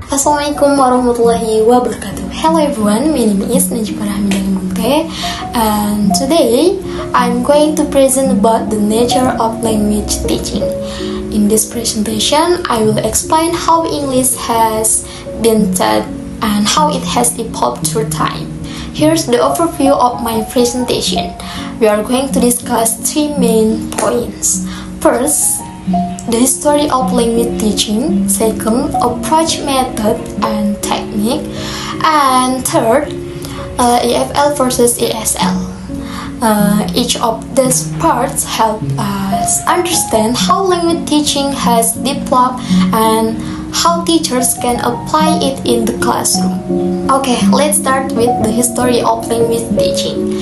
Assalamualaikum warahmatullahi wabarakatuh. Hello everyone, my name is Nazhifah Rahmi Dalimunthe, and today I'm going to present about the nature of language teaching. In this presentation, I will explain how English has been taught and how it has evolved through time. Here's the overview of my presentation. We are going to discuss three main points. First, the history of language teaching. Second, approach, method, and technique. And third, EFL versus ESL. Each of these parts help us understand how language teaching has developed and how teachers can apply it in the classroom. Okay, let's start with the history of language teaching.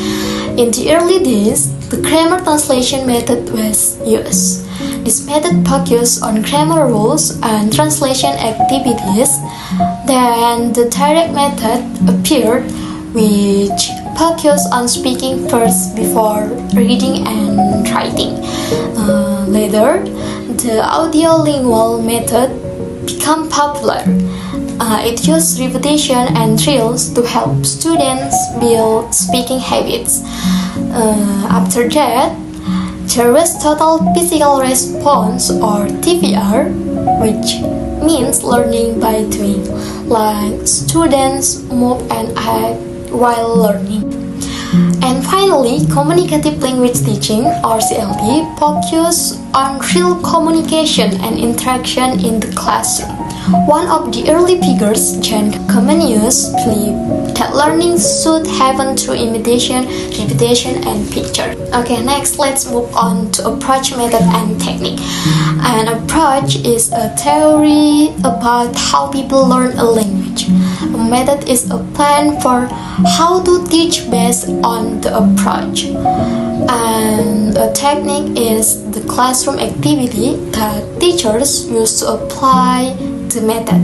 In the early days, the grammar translation method was used. This method focused on grammar rules and translation activities. Then the direct method appeared, which focused on speaking first before reading and writing. Later, the audiolingual method became popular. It used repetition and drills to help students build speaking habits. After that, there was total physical response or TPR, which means learning by doing, like students move and act while learning. And finally, communicative language teaching or CLT focus on real communication and interaction in the classroom. One of the early figures, John Comenius, believed that learning should happen through imitation, repetition, and picture. Okay, next let's move on to approach, method, and technique. An approach is a theory about how people learn a language. A method is a plan for how to teach based on the approach. And a technique is the classroom activity that teachers use to apply the method.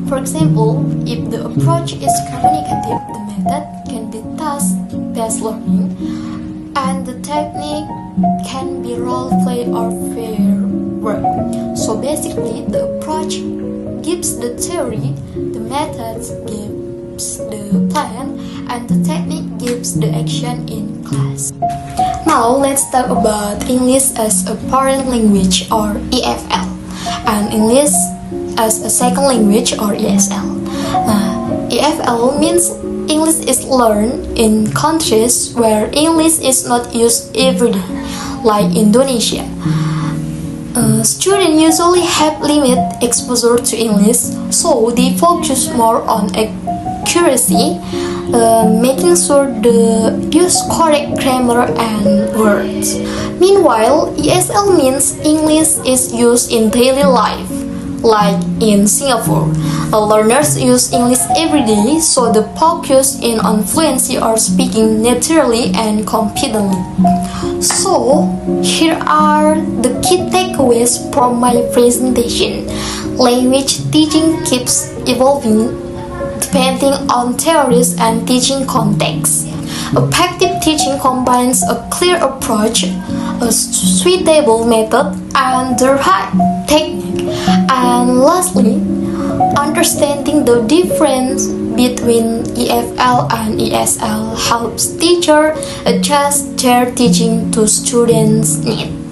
For example, if the approach is communicative, the method can be task-based learning, and the technique can be role play or fair work. So basically, the approach gives the theory, the method gives the plan, and the technique gives the action in class. Now let's talk about English as a foreign language or EFL, and English as a second language or ESL. EFL means English is learned in countries where English is not used every day, like Indonesia. Students usually have limited exposure to English, so they focus more on accuracy, making sure they use correct grammar and words. Meanwhile, ESL means English is used in daily life. Like in Singapore, learners use English every day, so the focus in on fluency or speaking naturally and confidently. So, here are the key takeaways from my presentation. Language teaching keeps evolving depending on theories and teaching context. Effective teaching combines a clear approach, a suitable method, and the right technique. And lastly, understanding the difference between EFL and ESL helps teachers adjust their teaching to students' needs.